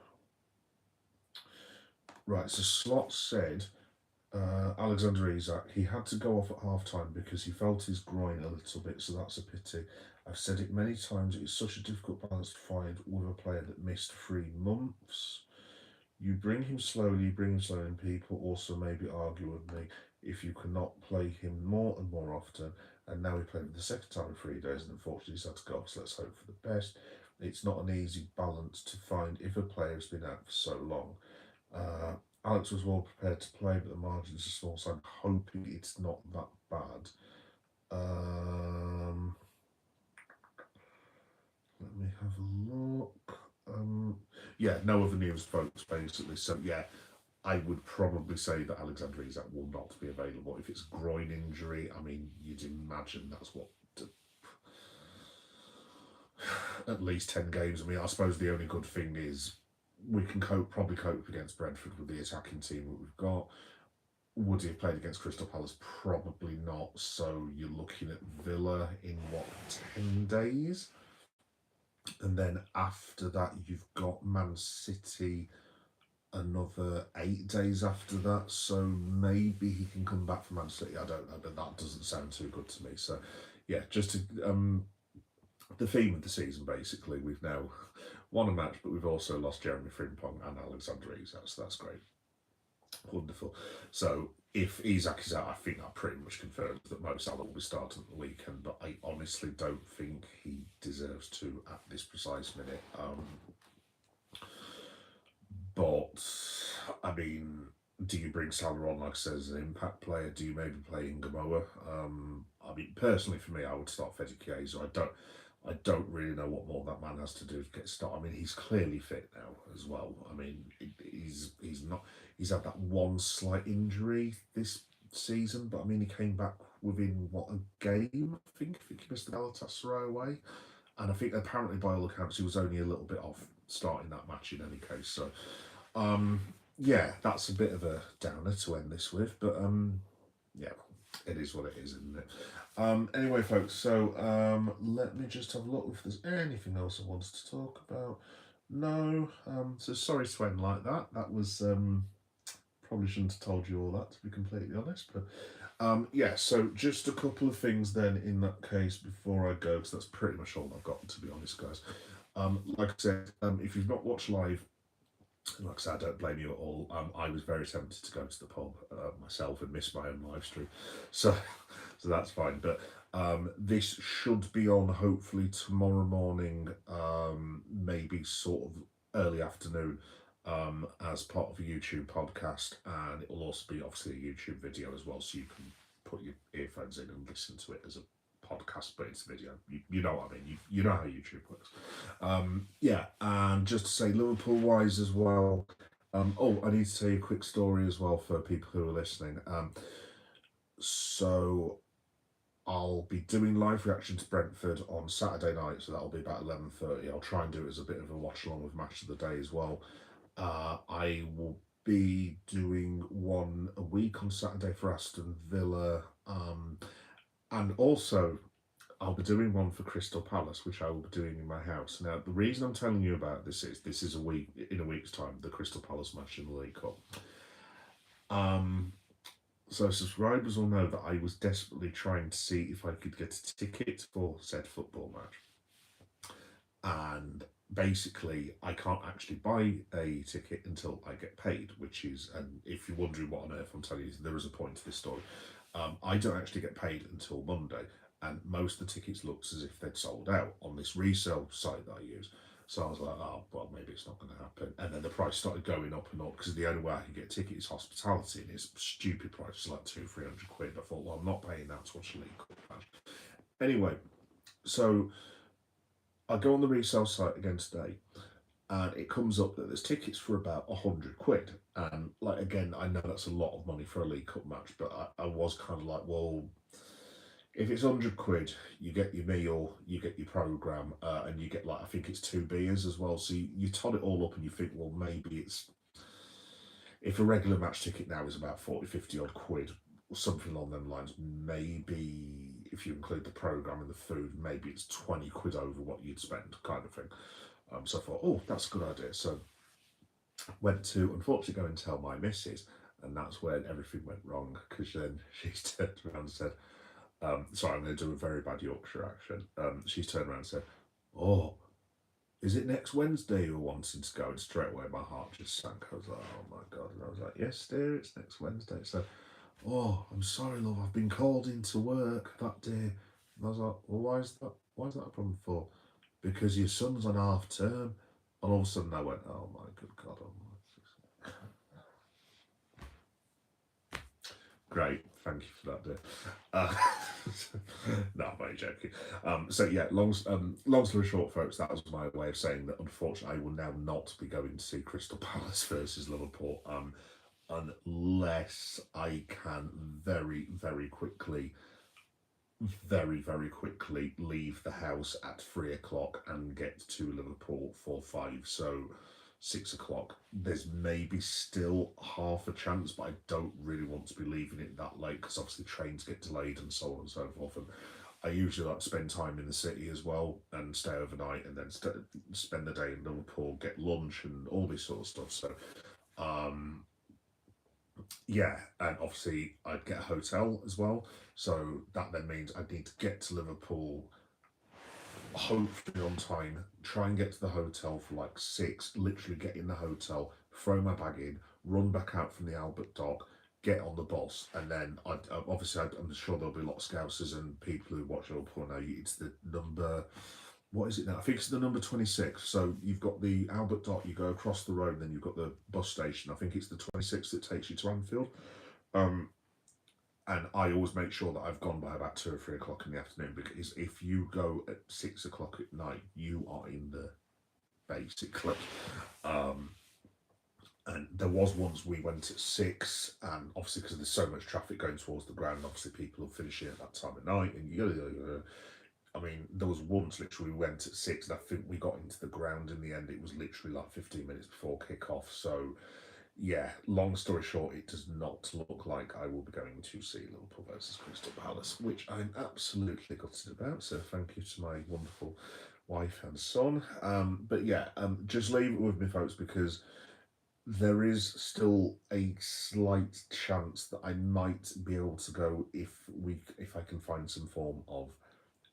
Right, so Slot said Alexander Isak, he had to go off at half time because he felt his groin a little bit, so that's a pity. I've said it many times, it's such a difficult balance to find with a player that missed 3 months. You bring him slowly, and people also maybe argue with me if you cannot play him more and more often. And now he played for the second time in 3 days, and unfortunately he's had to go, so let's hope for the best. It's not an easy balance to find if a player has been out for so long. Alex was well prepared to play, but the margins are small, so I'm hoping it's not that bad. Let me have a look. Yeah, no other news, folks, basically. So, yeah, I would probably say that Alexander Isak will not be available. If it's groin injury, I mean, you'd imagine that's what. At least 10 games. I mean, I suppose the only good thing is we can probably cope against Brentford with the attacking team that we've got. Would he have played against Crystal Palace? Probably not. So you're looking at Villa in what, 10 days? And then after that, you've got Man City another 8 days after that. So maybe he can come back for Man City. I don't know, but that doesn't sound too good to me. So yeah, just to the theme of the season, basically, we've now won a match, but we've also lost Jeremy Frimpong and Alexander Isak, so that's great. Wonderful. So if Isak is out, I think that pretty much confirms that Mo Salah will be starting at the weekend, but I honestly don't think he deserves to at this precise minute. But, I mean, do you bring Salah on, like I said, as an impact player? Do you maybe play Ngamoa? I mean, personally for me, I would start Fede Chiesa. I don't really know what more that man has to do to get started. I mean, he's clearly fit now as well. I mean, he's not. He's had that one slight injury this season, but I mean, he came back within what, a game? I think he missed the Galatasaray away, and I think apparently by all accounts he was only a little bit off starting that match in any case. So, yeah, that's a bit of a downer to end this with, but yeah, it is what it is, isn't it? Anyway, folks, so let me just have a look if there's anything else I wanted to talk about. No, so sorry to end like that. That was probably shouldn't have told you all that, to be completely honest. But yeah, so just a couple of things then in that case before I go, because that's pretty much all I've got, to be honest, guys. Like I said, if you've not watched live, like I said, I don't blame you at all. I was very tempted to go to the pub myself and miss my own live stream, so that's fine. But this should be on hopefully tomorrow morning, maybe sort of early afternoon, as part of a YouTube podcast, and it will also be obviously a YouTube video as well, so you can put your earphones in and listen to it as a podcast, but it's video. You know what I mean. You know how YouTube works. Yeah, and just to say, Liverpool wise as well. Oh, I need to tell you a quick story as well for people who are listening. So I'll be doing live reaction to Brentford on Saturday night, so that'll be about 11:30. I'll try and do it as a bit of a watch along with Match of the Day as well. I will be doing one a week on Saturday for Aston Villa, and also I'll be doing one for Crystal Palace, which I will be doing in my house. Now, the reason I'm telling you about this is a week's time, the Crystal Palace match in the League Cup. So subscribers will know that I was desperately trying to see if I could get a ticket for said football match. And basically I can't actually buy a ticket until I get paid, which is, and if you're wondering what on earth I'm telling you, there is a point to this story. I don't actually get paid until Monday, and most of the tickets looks as if they'd sold out on this resale site that I use. So I was like, oh, well, maybe it's not going to happen. And then the price started going up and up because the only way I can get tickets is hospitality, and it's stupid prices like 200-300 quid. I thought, well, I'm not paying that to watch a League Cup match. Anyway, so I go on the resale site again today, and it comes up that there's tickets for about 100 quid. And like again, I know that's a lot of money for a League Cup match, but I was kind of like, well, if it's 100 quid, you get your meal, you get your program, and you get like I think it's 2 beers as well. So you tot it all up, and you think, well, maybe it's if a regular match ticket now is about 40, 50 odd quid, or something along them lines, maybe if you include the program and the food, maybe it's 20 quid over what you'd spend, kind of thing. So I thought, oh, that's a good idea. So went to unfortunately go and tell my missus, and that's when everything went wrong because then she turned around and said, sorry, I'm going to do a very bad Yorkshire accent. She's turned around and said, oh, is it next Wednesday you're wanting to go? And straight away my heart just sank. I was like, oh my God. And I was like, yes, dear, it's next Wednesday. So, oh, I'm sorry, love, I've been called into work that day. And I was like, well, why is that? Why is that a problem for? Because your son's on half term. And all of a sudden I went, oh my good God. Oh my. Great, thank you for that, dear. Uh, no, I'm only joking. So yeah, long story short, folks, that was my way of saying that unfortunately I will now not be going to see Crystal Palace versus Liverpool, unless I can very quickly leave the house at 3 o'clock and get to Liverpool for 5. So 6 o'clock. There's maybe still half a chance, but I don't really want to be leaving it that late because obviously trains get delayed and so on and so forth. And I usually like to spend time in the city as well and stay overnight and then spend the day in Liverpool, get lunch and all this sort of stuff. So, yeah, and obviously I'd get a hotel as well. So that then means I need to get to Liverpool hopefully on time, try and get to the hotel for like 6, literally get in the hotel, throw my bag in, run back out from the Albert Dock, get on the bus, and then I'm sure there'll be a lot of Scousers and people who watch Liverpool now. It's the number, what is it now? I think it's the number 26. So you've got the Albert Dock, you go across the road, then you've got the bus station. I think it's the 26 that takes you to Anfield. And I always make sure that I've gone by about 2 or 3 o'clock in the afternoon, because if you go at 6 o'clock at night, you are in the basically. And there was once we went at 6, and obviously because there's so much traffic going towards the ground, obviously people are finishing at that time of night, and I mean, there was once literally we went at 6, and I think we got into the ground in the end. It was literally like 15 minutes before kick-off. So yeah, long story short, it does not look like I will be going to see Liverpool versus Crystal Palace, which I'm absolutely gutted about. So thank you to my wonderful wife and son. But yeah, just leave it with me, folks, because there is still a slight chance that I might be able to go if I can find some form of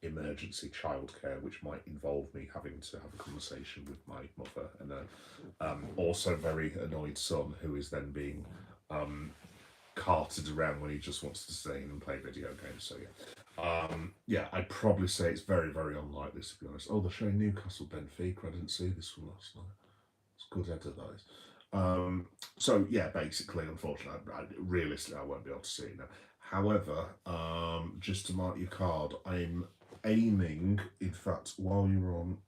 emergency childcare, which might involve me having to have a conversation with my mother and a also very annoyed son who is then being carted around when he just wants to stay in and play video games. So yeah, I'd probably say it's very unlikely, to be honest. Oh, they're showing Newcastle Benfica. I didn't see this from last night. It's good header, those. So yeah, basically, unfortunately, realistically, I won't be able to see it now. However, just to mark your card, I'm aiming, in fact, while you're on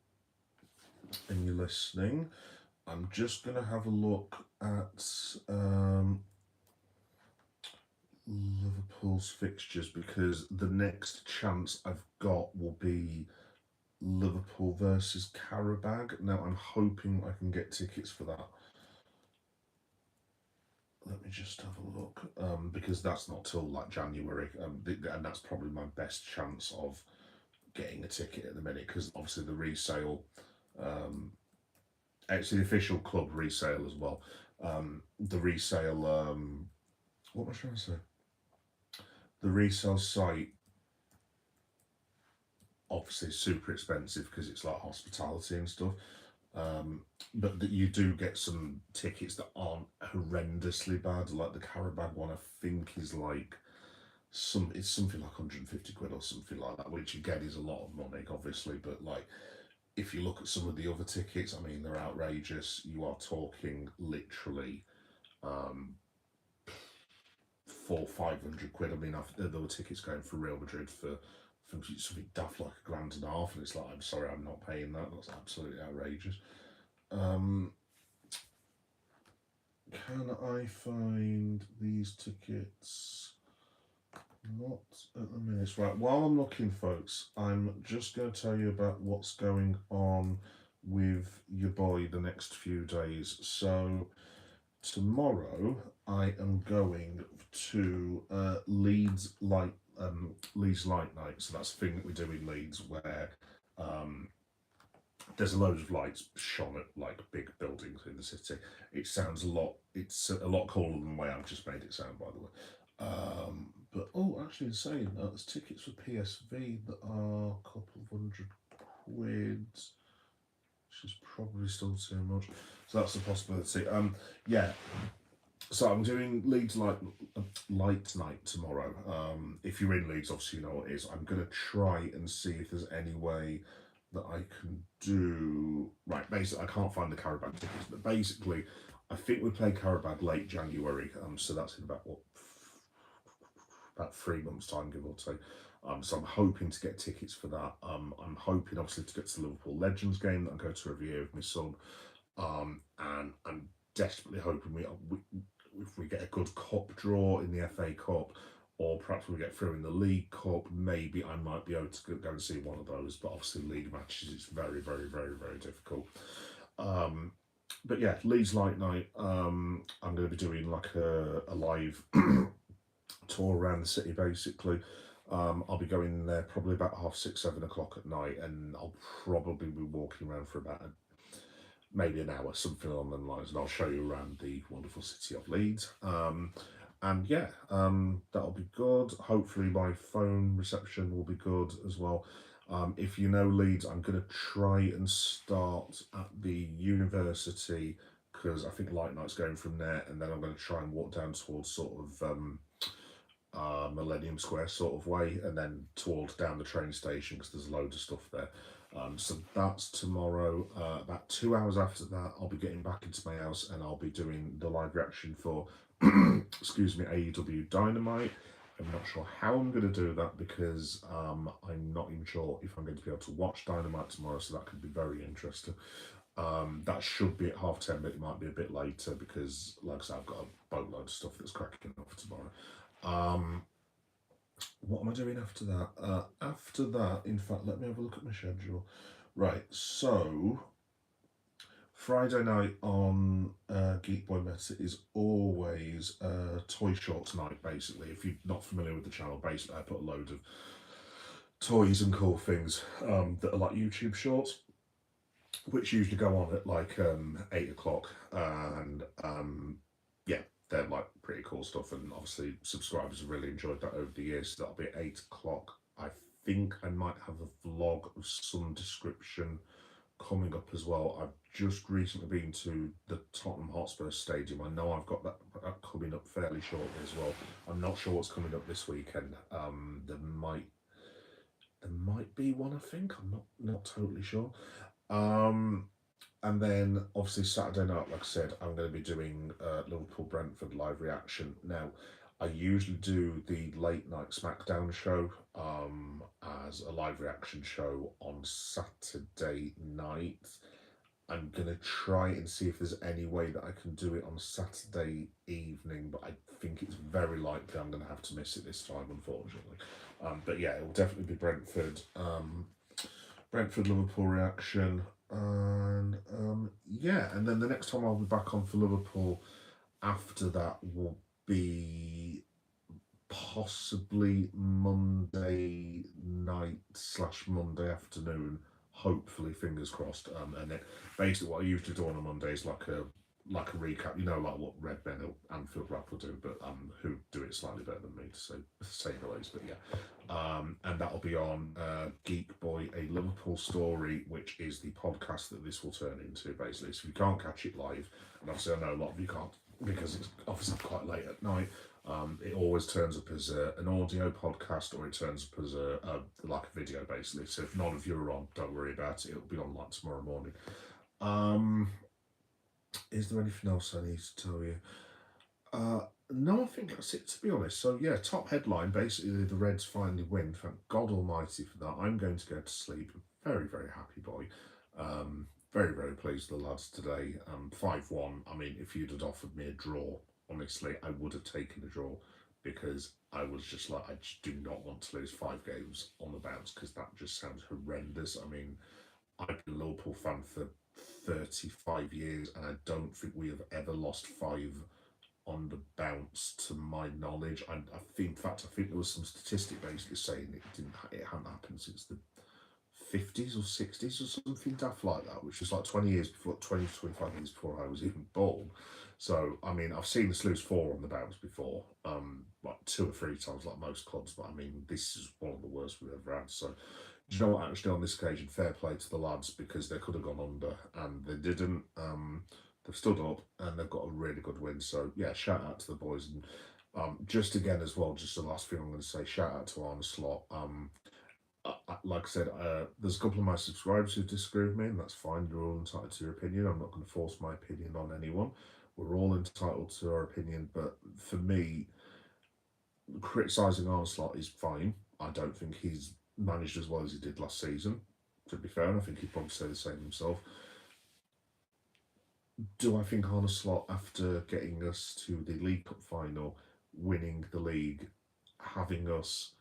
and you're listening, I'm just going to have a look at Liverpool's fixtures, because the next chance I've got will be Liverpool versus Qarabag. Now, I'm hoping I can get tickets for that. Let me just have a look, because that's not till like January, and that's probably my best chance of getting a ticket at the minute, because obviously the resale, it's the official club resale as well. The resale, what was I trying to say? The resale site obviously is super expensive because it's like hospitality and stuff. But that you do get some tickets that aren't horrendously bad. Like the Carabao one, I think is like it's something like 150 quid or something like that, which again is a lot of money, obviously. But like, if you look at some of the other tickets, I mean, they're outrageous. You are talking literally um, 400-500 quid. I mean, there were tickets going for Real Madrid for something daft like £1.5 grand, and it's like, I'm sorry, I'm not paying that. That's absolutely outrageous. Um, can I find these tickets? Not at the minute. Right, while I'm looking, folks, I'm just going to tell you about what's going on with your boy the next few days. So, tomorrow I am going to Leeds Light Night. So that's a thing that we do in Leeds where um, there's a load of lights shone at like big buildings in the city. It's a lot cooler than the way I've just made it sound, by the way. But actually, in saying that, there's tickets for PSV that are a couple of £100, which is probably still too much. So that's a possibility. Yeah. So I'm doing Leeds Light Night tomorrow. If you're in Leeds, obviously you know what it is. I'm gonna try and see if there's any way that I can do. Right, basically, I can't find the Carabao tickets, but basically, I think we play Carabao late January. So that's in about 3 months' time, give or take. So I'm hoping to get tickets for that. I'm hoping obviously to get to the Liverpool Legends game that I go to every year with my son. And I'm desperately hoping if we get a good cup draw in the FA Cup, or perhaps we get through in the League Cup, maybe I might be able to go and see one of those. But obviously, league matches, it's very, very, very, very difficult. But yeah, Leeds Light Night. I'm going to be doing like a live tour around the city, basically. I'll be going there probably about 6:30, 7 o'clock at night, and I'll probably be walking around for about maybe an hour, something along those lines, and I'll show you around the wonderful city of Leeds. And yeah, that'll be good. Hopefully my phone reception will be good as well. If you know Leeds, I'm going to try and start at the university, because I think Light Night's going from there, and then I'm going to try and walk down towards sort of Millennium Square sort of way, and then towards down the train station, because there's loads of stuff there. So that's tomorrow. About 2 hours after that, I'll be getting back into my house and I'll be doing the live reaction for, excuse me, AEW Dynamite. I'm not sure how I'm going to do that, because I'm not even sure if I'm going to be able to watch Dynamite tomorrow, so that could be very interesting. That should be at 10:30, but it might be a bit later because, like I said, I've got a boatload of stuff that's cracking up for tomorrow. What am I doing after that? After that, in fact, let me have a look at my schedule. Right, so Friday night on Geek Boy Meta is always Toy Shorts night, basically. If you're not familiar with the channel, basically I put a load of toys and cool things that are like YouTube shorts, which usually go on at like 8 o'clock, and yeah, they're like pretty cool stuff, and obviously subscribers have really enjoyed that over the years. So that'll be at 8 o'clock. I think I might have a vlog of some description coming up as well. I've just recently been to the Tottenham Hotspur Stadium. I know I've got that coming up fairly shortly as well. I'm not sure what's coming up this weekend. There might be one, I think. I'm not totally sure. And then obviously Saturday night, like I said, I'm going to be doing Liverpool Brentford live reaction. Now, I usually do the late night SmackDown show as a live reaction show on Saturday night. I'm going to try and see if there's any way that I can do it on Saturday evening, but I think it's very likely I'm going to have to miss it this time, unfortunately. But yeah, it will definitely be Brentford Liverpool reaction. And yeah, and then the next time I'll be back on for Liverpool after that will be possibly Monday night / Monday afternoon, hopefully, fingers crossed. And then basically what I usually do on a Monday is like a like a recap, you know, like what Red Men or Anfield Rap will do, but who do it slightly better than me, to say the least. But yeah, and that'll be on Geek Boy, a Liverpool Story, which is the podcast that this will turn into, basically. So if you can't catch it live, and obviously I know a lot of you can't because it's obviously quite late at night. It always turns up as an audio podcast, or it turns up as like a video, basically. So if none of you are on, don't worry about it. It'll be on like tomorrow morning. Is there anything else I need to tell you? No, I think that's it, to be honest. So yeah, top headline, basically the Reds finally win. Thank God Almighty for that. I'm going to go to sleep. Very, very happy boy. Very, very pleased with the lads today. 5-1. I mean, if you'd have offered me a draw, honestly, I would have taken a draw, because I was just like, I just do not want to lose 5 games on the bounce, because that just sounds horrendous. I mean, I've been a Liverpool fan for 35 years, and I don't think we have ever lost 5 on the bounce, to my knowledge. I think, in fact, I think there was some statistic basically saying it hadn't happened since the 50s or 60s or something daft like that, which was like 20 years before, 20 to 25 years before I was even born. So I mean, I've seen us lose 4 on the bounce before, like 2 or 3 times like most clubs, but I mean, this is one of the worst we've ever had. So do you know what, actually on this occasion, fair play to the lads, because they could have gone under and they didn't. They've stood up and they've got a really good win. So yeah, shout out to the boys. And just again as well, just the last thing I'm going to say, shout out to Arne Slot. Like I said, there's a couple of my subscribers who disagree with me, and that's fine. You're all entitled to your opinion. I'm not going to force my opinion on anyone. We're all entitled to our opinion. But for me, criticising Arne Slot is fine. I don't think he's managed as well as he did last season, to be fair, and I think he'd probably say the same himself. Do I think Arne Slot, after getting us to the League Cup final, winning the league, having us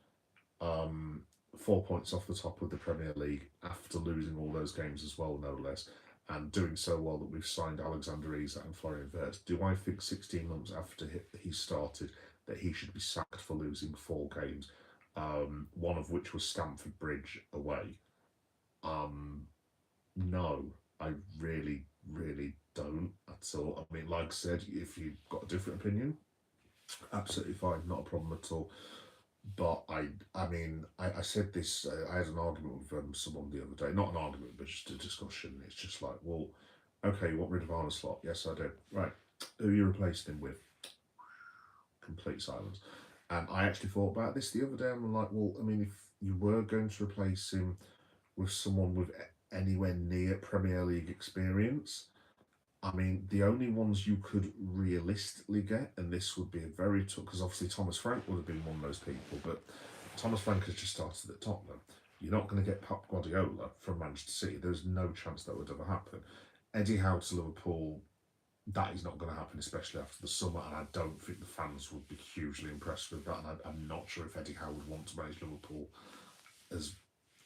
4 points off the top of the Premier League after losing all those games as well, no less, and doing so well that we've signed Alexander Isak and Florian Wirtz, do I think 16 months after he started that he should be sacked for losing 4 games, one of which was Stamford Bridge away? No, I really, really don't at all. I mean, like I said, if you've got a different opinion, absolutely fine, not a problem at all. But I mean, I said this. I had an argument with someone the other day. Not an argument, but just a discussion. It's just like, well, okay, you want rid of Arne Slot? Yes, I do. Right, who you replaced him with? Complete silence. And I actually thought about this the other day. I'm like, well, I mean, if you were going to replace him with someone with anywhere near Premier League experience, I mean, the only ones you could realistically get, and this would be a very tough, because obviously Thomas Frank would have been one of those people, but Thomas Frank has just started at Tottenham. You're not going to get Pep Guardiola from Manchester City. There's no chance that would ever happen. Eddie Howe to Liverpool, that is not going to happen, especially after the summer, and I don't think the fans would be hugely impressed with that, and I'm not sure if Eddie Howe would want to manage Liverpool as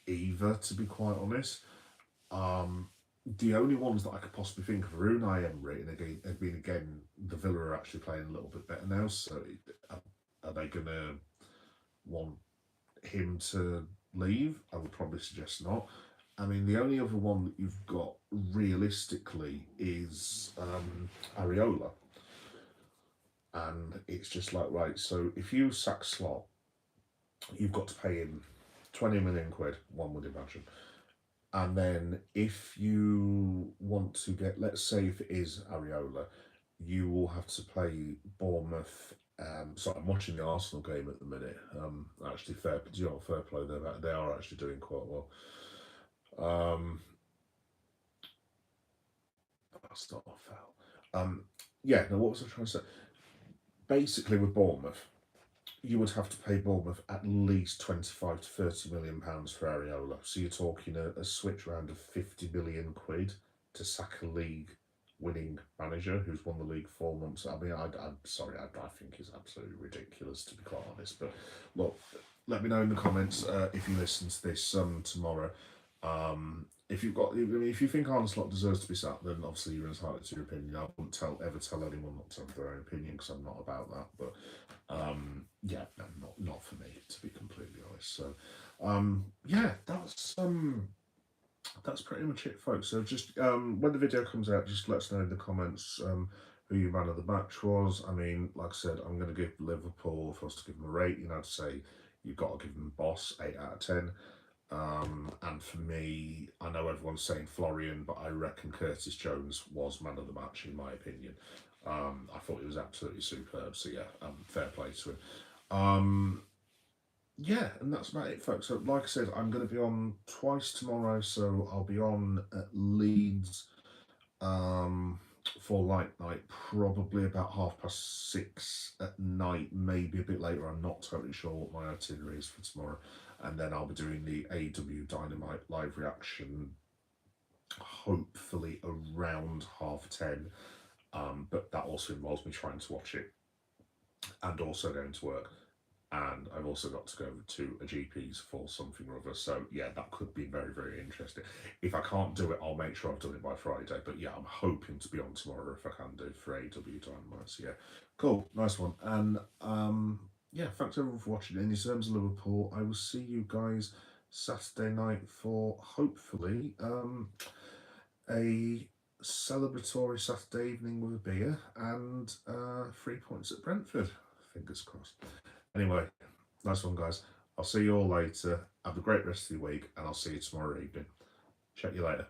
either, to be quite honest. The only ones that I could possibly think of are Unai Emery, and again, the Villa are actually playing a little bit better now, so are they going to want him to leave? I would probably suggest not. I mean, the only other one that you've got realistically is Areola. And it's just like, right, so if you sack Slot, you've got to pay him 20 million quid, one would imagine. And then if you want to get, let's say if it is Areola, you will have to play Bournemouth. So I'm watching the Arsenal game at the minute. Actually, fair play. They are actually doing quite well. That's not a foul. Yeah. Now, what was I trying to say? Basically, with Bournemouth, you would have to pay Bournemouth at least 25 to 30 million pounds for Areola. So you're talking a switch round of 50 million quid to sack a league winning manager who's won the league 4 months. I mean, I'm sorry, I think it's absolutely ridiculous, to be quite honest. But look, let me know in the comments if you listen to this tomorrow. If you think Arne Slot deserves to be sacked, then obviously you're entitled to your opinion. I wouldn't ever tell anyone not to have their own opinion, because I'm not about that. But yeah, no, not for me, to be completely honest. So yeah, that's pretty much it, folks. So just when the video comes out, just let us know in the comments who your man of the match was. I mean, like I said, I'm going to give Liverpool, if I was to give them a rating, I'd say you've got to give them Boss 8 out of 10. And for me, I know everyone's saying Florian, but I reckon Curtis Jones was man of the match in my opinion. I thought he was absolutely superb. So yeah, fair play to him. Yeah, and that's about it, folks. So, like I said, I'm going to be on twice tomorrow, so I'll be on at Leeds for light night, probably about 6:30 at night, maybe a bit later. I'm not totally sure what my itinerary is for tomorrow, and then I'll be doing the AW Dynamite live reaction, hopefully around 10:30. But that also involves me trying to watch it and also going to work. And I've also got to go to a GP's for something or other. So yeah, that could be very, very interesting. If I can't do it, I'll make sure I've done it by Friday. But yeah, I'm hoping to be on tomorrow if I can do for AW Dynamite. So yeah, cool, nice one. And yeah, thanks everyone for watching. In terms of Liverpool, I will see you guys Saturday night for hopefully a celebratory Saturday evening with a beer and 3 points at Brentford. Fingers crossed. Anyway, nice one, guys. I'll see you all later. Have a great rest of the week, and I'll see you tomorrow evening. Check you later.